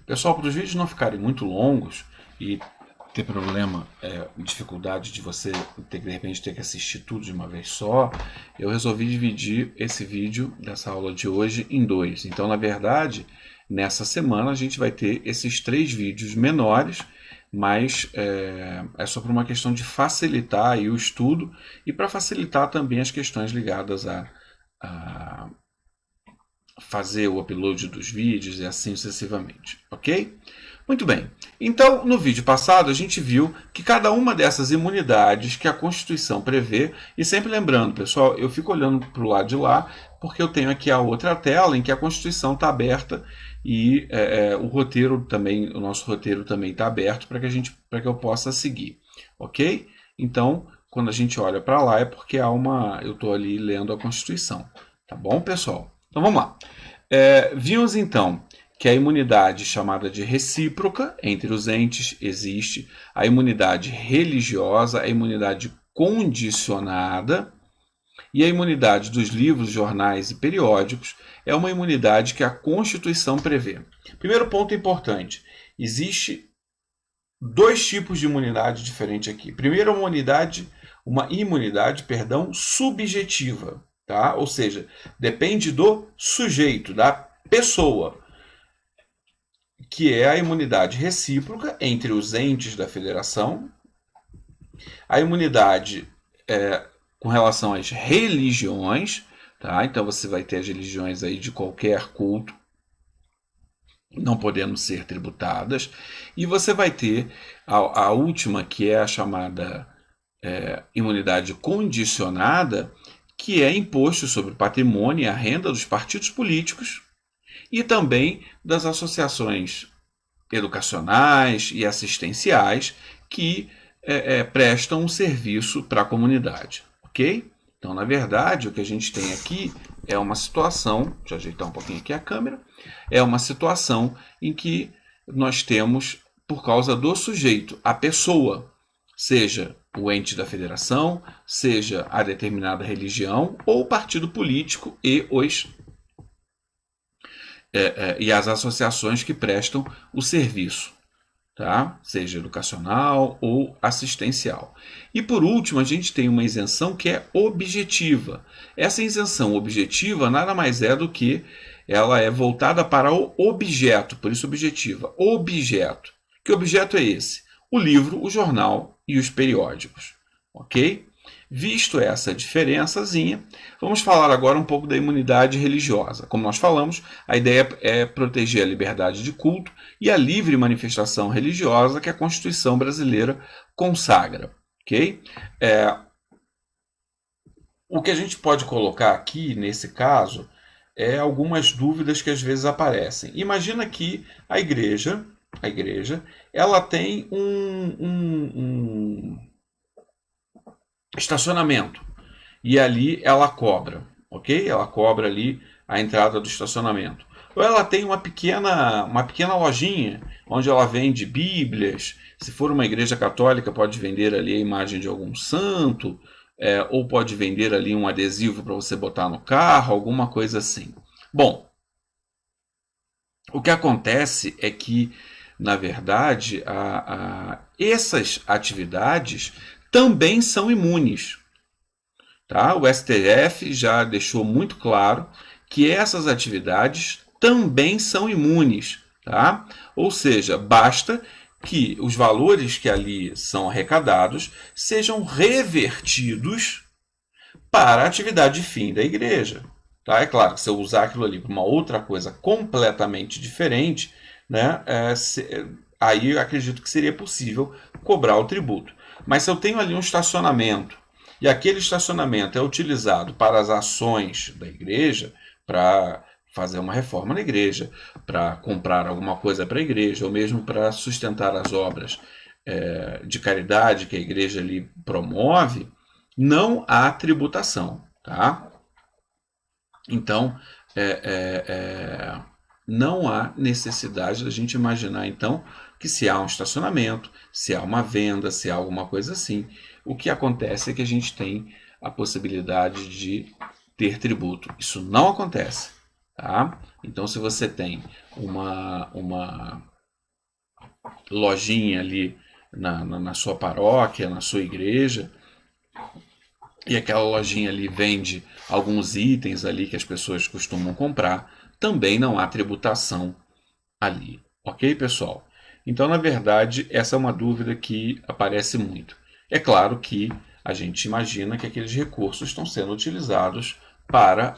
Pessoal, para os vídeos não ficarem muito longos e ter problema, dificuldade de você ter que, de repente, ter que assistir tudo de uma vez só, eu resolvi dividir esse vídeo dessa aula de hoje em dois. Então, na verdade, nessa semana a gente vai ter esses 3 vídeos menores, mas é só por uma questão de facilitar aí o estudo e para facilitar também as questões ligadas a fazer o upload dos vídeos e assim sucessivamente, ok? Muito bem, então no vídeo passado a gente viu que cada uma dessas imunidades que a Constituição prevê, e sempre lembrando, pessoal, eu fico olhando para o lado de lá, porque eu tenho aqui a outra tela em que a Constituição está aberta e o roteiro também, o nosso roteiro também está aberto para que eu possa seguir, ok? Então, quando a gente olha para lá é porque eu estou ali lendo a Constituição, tá bom, pessoal? Então vamos lá. Vimos então que a imunidade chamada de recíproca entre os entes existe, a imunidade religiosa, a imunidade condicionada e a imunidade dos livros, jornais e periódicos é uma imunidade que a Constituição prevê. Primeiro ponto importante, existe 2 tipos de imunidade diferentes aqui. Primeiro, uma imunidade, subjetiva, tá? Ou seja, depende do sujeito, da pessoa, que é a imunidade recíproca entre os entes da federação, a imunidade com relação às religiões, tá? Então você vai ter as religiões aí de qualquer culto, não podendo ser tributadas, e você vai ter a última, que é a chamada imunidade condicionada, que é imposto sobre o patrimônio e a renda dos partidos políticos e também das associações educacionais e assistenciais que prestam um serviço para a comunidade, ok? Então, na verdade, o que a gente tem aqui é uma situação, deixa eu ajeitar um pouquinho aqui a câmera, é uma situação em que nós temos, por causa do sujeito, a pessoa, seja o ente da federação, seja a determinada religião ou o partido político e as associações que prestam o serviço, tá? Seja educacional ou assistencial. E por último, a gente tem uma isenção que é objetiva. Essa isenção objetiva nada mais é do que ela é voltada para o objeto, por isso objetiva. Objeto. Que objeto é esse? O livro, o jornal e os periódicos, ok? Visto essa diferençazinha, vamos falar agora um pouco da imunidade religiosa. Como nós falamos, a ideia é proteger a liberdade de culto e a livre manifestação religiosa que a Constituição brasileira consagra. Okay? O que a gente pode colocar aqui, nesse caso, é algumas dúvidas que às vezes aparecem. Imagina que a igreja ela tem um estacionamento e ali ela cobra, ok? Ela cobra ali a entrada do estacionamento. Ou ela tem uma pequena lojinha onde ela vende bíblias. Se for uma igreja católica, pode vender ali a imagem de algum santo, ou pode vender ali um adesivo para você botar no carro, alguma coisa assim. Bom, o que acontece é que, na verdade, essas atividades também são imunes. Tá? O STF já deixou muito claro que essas atividades também são imunes. Tá? Ou seja, basta que os valores que ali são arrecadados sejam revertidos para a atividade fim da igreja. Tá? É claro que se eu usar aquilo ali para uma outra coisa completamente diferente, né, aí eu acredito que seria possível cobrar o tributo. Mas se eu tenho ali um estacionamento e aquele estacionamento é utilizado para as ações da igreja, para fazer uma reforma na igreja, para comprar alguma coisa para a igreja, ou mesmo para sustentar as obras de caridade que a igreja ali promove, não há tributação. Tá? Então, não há necessidade da gente imaginar, então, que se há um estacionamento, se há uma venda, se há alguma coisa assim, o que acontece é que a gente tem a possibilidade de ter tributo. Isso não acontece. Tá? Então, se você tem uma lojinha ali na sua paróquia, na sua igreja, e aquela lojinha ali vende alguns itens ali que as pessoas costumam comprar, também não há tributação ali. Ok, pessoal? Então, na verdade, essa é uma dúvida que aparece muito. É claro que a gente imagina que aqueles recursos estão sendo utilizados para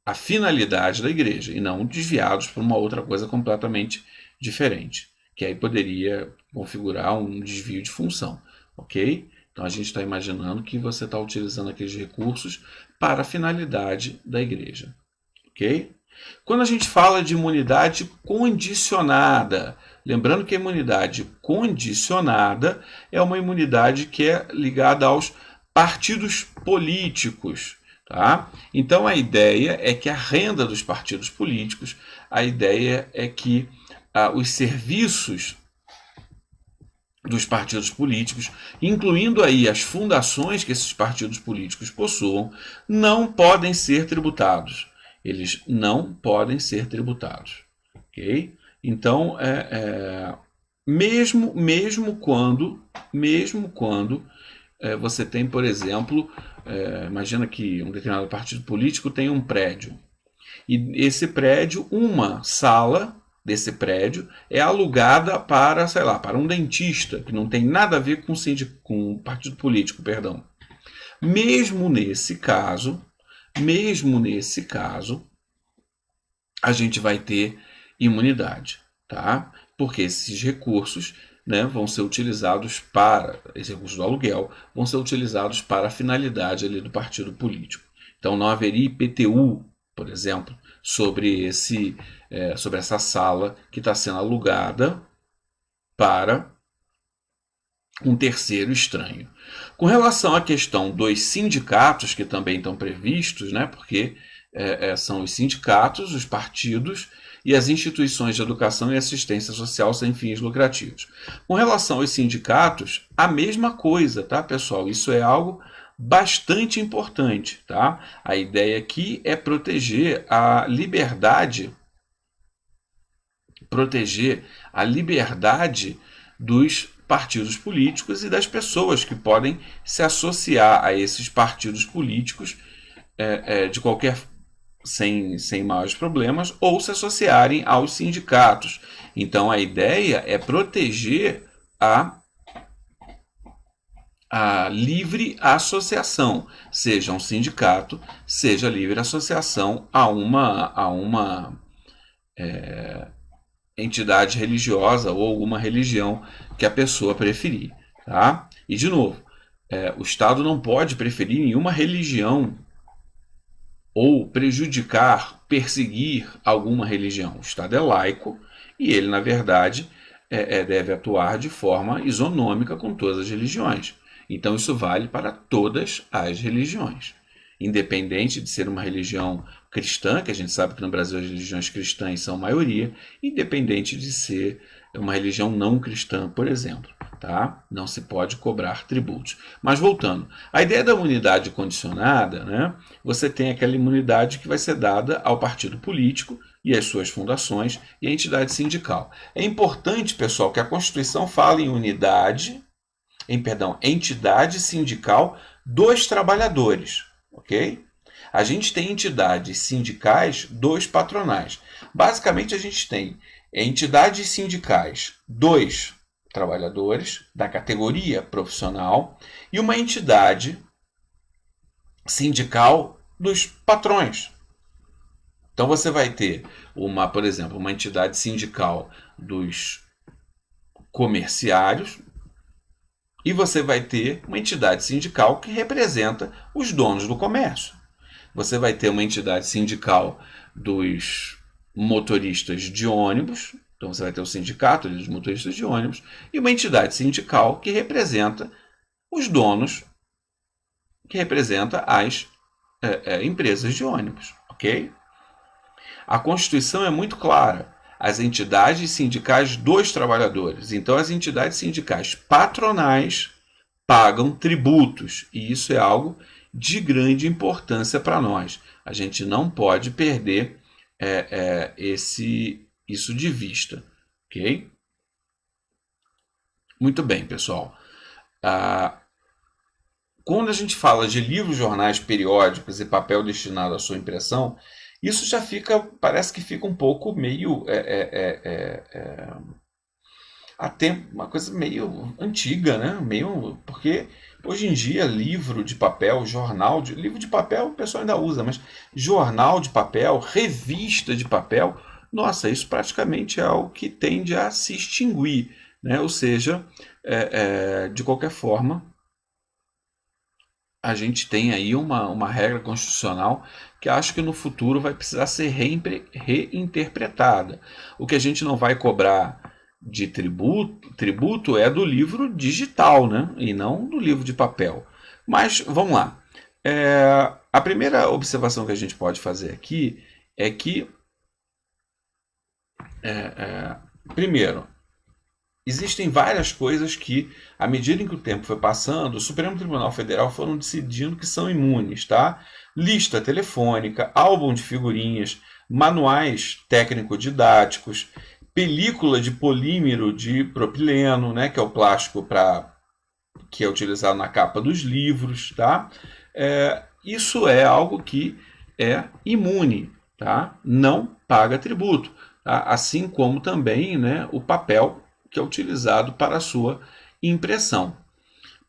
a finalidade da igreja e não desviados para uma outra coisa completamente diferente, que aí poderia configurar um desvio de função, ok? Então a gente está imaginando que você está utilizando aqueles recursos para a finalidade da igreja, ok? Quando a gente fala de imunidade condicionada, lembrando que a imunidade condicionada é uma imunidade que é ligada aos partidos políticos. Tá? Então a ideia é que a renda dos partidos políticos, a ideia é que os serviços dos partidos políticos, incluindo aí as fundações que esses partidos políticos possuam, não podem ser tributados. Eles não podem ser tributados. Ok? Então, mesmo quando você tem, por exemplo, imagina que um determinado partido político tem um prédio. E esse prédio, uma sala desse prédio é alugada para, sei lá, para um dentista, que não tem nada a ver com um partido político, perdão. Mesmo nesse caso, a gente vai ter imunidade, tá? Porque esses recursos, né, vão ser utilizados para, esse recurso do aluguel, vão ser utilizados para a finalidade ali do partido político. Então não haveria IPTU, por exemplo, sobre essa sala que está sendo alugada para um terceiro estranho. Com relação à questão dos sindicatos, que também estão previstos, né, porque são os sindicatos, os partidos e as instituições de educação e assistência social sem fins lucrativos. Com relação aos sindicatos, a mesma coisa, tá, pessoal? Isso é algo bastante importante, tá? A ideia aqui é proteger a liberdade dos partidos políticos e das pessoas que podem se associar a esses partidos políticos de qualquer sem maiores problemas, ou se associarem aos sindicatos. Então a ideia é proteger a livre associação, seja um sindicato, seja livre associação a uma entidade religiosa ou alguma religião que a pessoa preferir. Tá? E, de novo, o Estado não pode preferir nenhuma religião ou prejudicar, perseguir alguma religião. O Estado é laico e ele, na verdade, deve atuar de forma isonômica com todas as religiões. Então isso vale para todas as religiões. Independente de ser uma religião cristã, que a gente sabe que no Brasil as religiões cristãs são a maioria, independente de ser uma religião não cristã, por exemplo. Tá? Não se pode cobrar tributos. Mas voltando, a ideia da imunidade condicionada, né, você tem aquela imunidade que vai ser dada ao partido político e às suas fundações e à entidade sindical. É importante, pessoal, que a Constituição fale em entidade sindical dos trabalhadores, ok? A gente tem entidades sindicais dos patronais. Basicamente, a gente tem entidades sindicais dos trabalhadores da categoria profissional e uma entidade sindical dos patrões. Então você vai ter por exemplo, uma entidade sindical dos comerciários e você vai ter uma entidade sindical que representa os donos do comércio. Você vai ter uma entidade sindical dos motoristas de ônibus, então você vai ter o sindicato dos motoristas de ônibus, e uma entidade sindical que representa os donos, que representa as empresas de ônibus, ok? A Constituição é muito clara. As entidades sindicais dos trabalhadores. Então, as entidades sindicais patronais pagam tributos, e isso é algo de grande importância para nós. A gente não pode perder isso de vista. Ok? Muito bem, pessoal. Quando a gente fala de livros, jornais, periódicos e papel destinado à sua impressão, isso já parece que fica um pouco meio até uma coisa meio antiga, né? Porque hoje em dia livro de papel, livro de papel o pessoal ainda usa, mas jornal de papel, revista de papel, nossa, isso praticamente é algo que tende a se extinguir, né? Ou seja, de qualquer forma, a gente tem aí uma regra constitucional que acho que no futuro vai precisar ser reinterpretada. O que a gente não vai cobrar de tributo é do livro digital, né? E não do livro de papel. Mas vamos lá. A primeira observação que a gente pode fazer aqui é que, primeiro, existem várias coisas que, à medida em que o tempo foi passando, o Supremo Tribunal Federal foram decidindo que são imunes, tá? Lista telefônica, álbum de figurinhas, manuais técnico-didáticos, película de polímero de propileno, né, que é o plástico que é utilizado na capa dos livros, tá? Isso é algo que é imune, tá? Não paga tributo, tá? Assim como também, né, o papel que é utilizado para a sua impressão.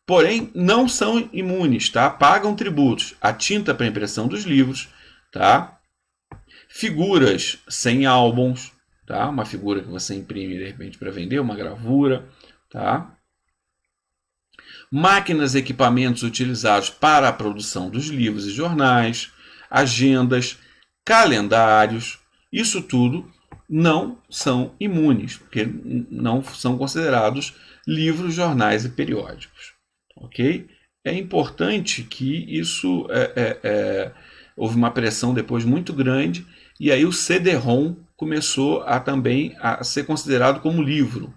Porém, não são imunes, tá? Pagam tributos. A tinta para impressão dos livros, tá? Figuras sem álbuns, tá? Uma figura que você imprime de repente para vender, uma gravura, tá? Máquinas e equipamentos utilizados para a produção dos livros e jornais, agendas, calendários, isso tudo não são imunes, porque não são considerados livros, jornais e periódicos. Ok? É importante que isso houve uma pressão depois muito grande e aí o CD-ROM começou também a ser considerado como livro,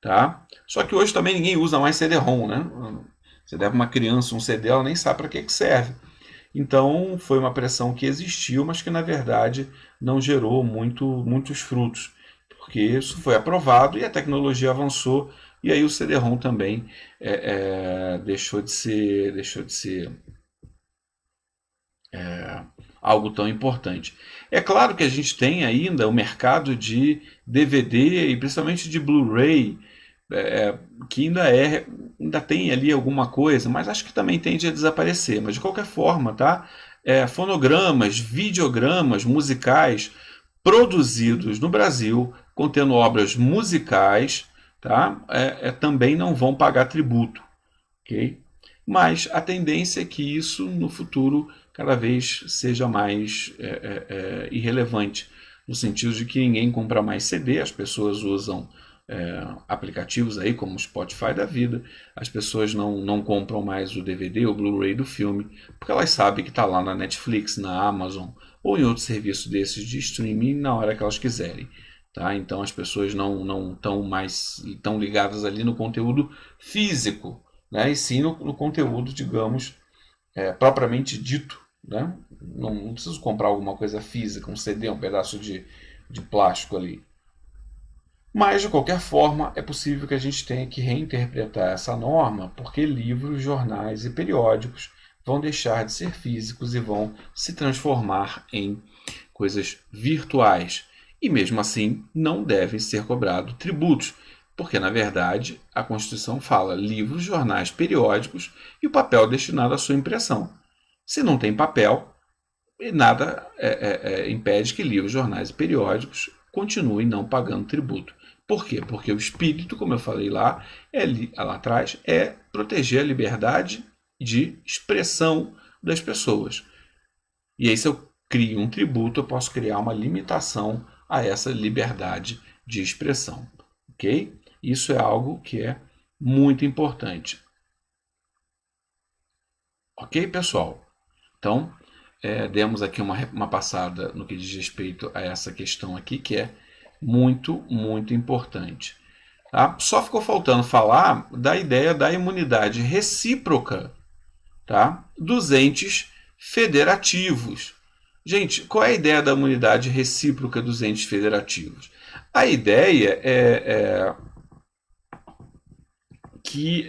tá? Só que hoje também ninguém usa mais CD-ROM, né? Você deve uma criança um CD, ela nem sabe para que serve. Então foi uma pressão que existiu, mas que na verdade não gerou muitos frutos, porque isso foi aprovado e a tecnologia avançou e aí o CD-ROM também deixou de ser algo tão importante. É claro que a gente tem ainda o mercado de DVD e principalmente de Blu-ray, que ainda tem ali alguma coisa, mas acho que também tende a desaparecer. Mas de qualquer forma, tá? Fonogramas, videogramas musicais produzidos no Brasil, contendo obras musicais, tá? Também não vão pagar tributo, ok? Mas a tendência é que isso no futuro cada vez seja mais irrelevante, no sentido de que ninguém compra mais CD, as pessoas usam aplicativos aí como o Spotify da vida, as pessoas não compram mais o DVD ou Blu-ray do filme, porque elas sabem que está lá na Netflix, na Amazon ou em outro serviço desses de streaming na hora que elas quiserem. Tá? Então as pessoas não estão mais tão ligadas ali no conteúdo físico, né? E sim no conteúdo, digamos, propriamente dito. Né? Não preciso comprar alguma coisa física, um CD, um pedaço de plástico ali. Mas, de qualquer forma, é possível que a gente tenha que reinterpretar essa norma, porque livros, jornais e periódicos vão deixar de ser físicos e vão se transformar em coisas virtuais. E, mesmo assim, não devem ser cobrados tributos, porque, na verdade, a Constituição fala livros, jornais, periódicos e o papel destinado à sua impressão. Se não tem papel, nada impede que livros, jornais e periódicos continuem não pagando tributo. Por quê? Porque o espírito, como eu falei lá atrás, é proteger a liberdade de expressão das pessoas. E aí, se eu crio um tributo, eu posso criar uma limitação a essa liberdade de expressão. Ok? Isso é algo que é muito importante. Ok, pessoal? Então, demos aqui uma passada no que diz respeito a essa questão aqui, que é muito, muito importante. Tá? Só ficou faltando falar da ideia da imunidade recíproca, tá? Dos entes federativos. Gente, qual é a ideia da imunidade recíproca dos entes federativos? A ideia é que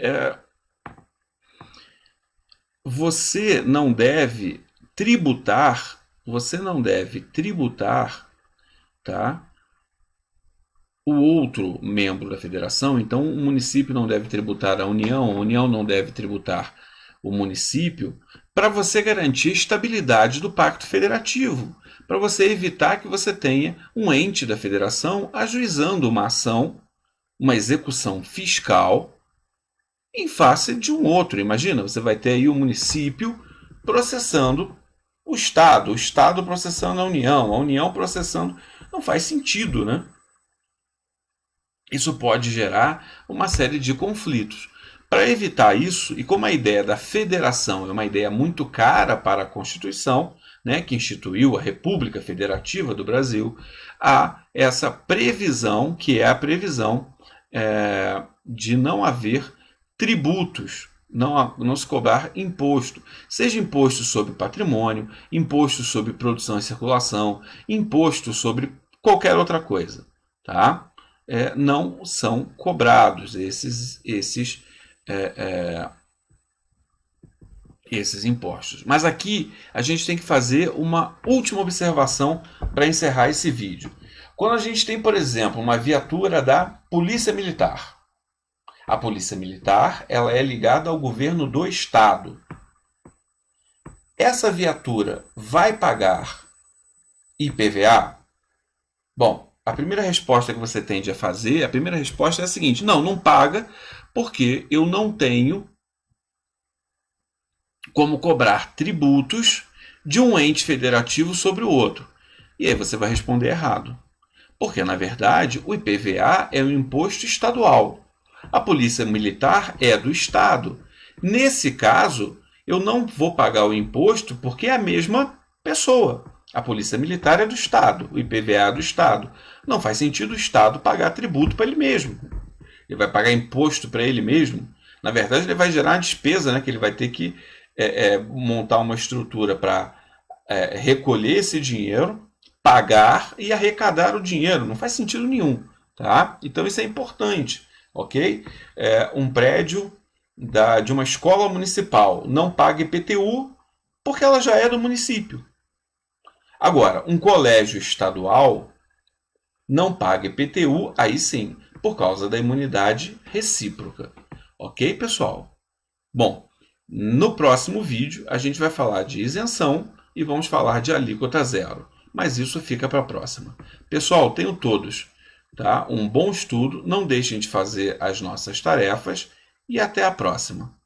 você não deve tributar, tá? O outro membro da federação. Então, o município não deve tributar a União não deve tributar o município, para você garantir a estabilidade do pacto federativo, para você evitar que você tenha um ente da federação ajuizando uma ação, uma execução fiscal em face de um outro. Imagina, você vai ter aí o município processando o Estado processando a União processando. Não faz sentido, né? Isso pode gerar uma série de conflitos. Para evitar isso, e como a ideia da federação é uma ideia muito cara para a Constituição, né, que instituiu a República Federativa do Brasil, há essa previsão, que é a previsão de não haver tributos, não se cobrar imposto, seja imposto sobre patrimônio, imposto sobre produção e circulação, imposto sobre qualquer outra coisa, tá? Não são cobrados esses impostos. Mas aqui a gente tem que fazer uma última observação para encerrar esse vídeo. Quando a gente tem, por exemplo, uma viatura da Polícia Militar, a Polícia Militar ela é ligada ao governo do Estado. Essa viatura vai pagar IPVA? Bom, a primeira resposta que você tende a fazer, a primeira resposta é a seguinte: não paga, porque eu não tenho como cobrar tributos de um ente federativo sobre o outro. E aí você vai responder errado. Porque, na verdade, o IPVA é um imposto estadual. A Polícia Militar é do Estado. Nesse caso, eu não vou pagar o imposto porque é a mesma pessoa. A Polícia Militar é do Estado, o IPVA é do Estado. Não faz sentido o Estado pagar tributo para ele mesmo. Ele vai pagar imposto para ele mesmo. Na verdade, ele vai gerar uma despesa, né, que ele vai ter que montar uma estrutura para recolher esse dinheiro, pagar e arrecadar o dinheiro. Não faz sentido nenhum. Tá? Então, isso é importante. Ok? Um prédio de uma escola municipal não paga IPTU porque ela já é do município. Agora, um colégio estadual não paga IPTU, aí sim, por causa da imunidade recíproca. Ok, pessoal? Bom, no próximo vídeo a gente vai falar de isenção e vamos falar de alíquota zero. Mas isso fica para a próxima. Pessoal, tenham todos, tá, um bom estudo, não deixem de fazer as nossas tarefas e até a próxima.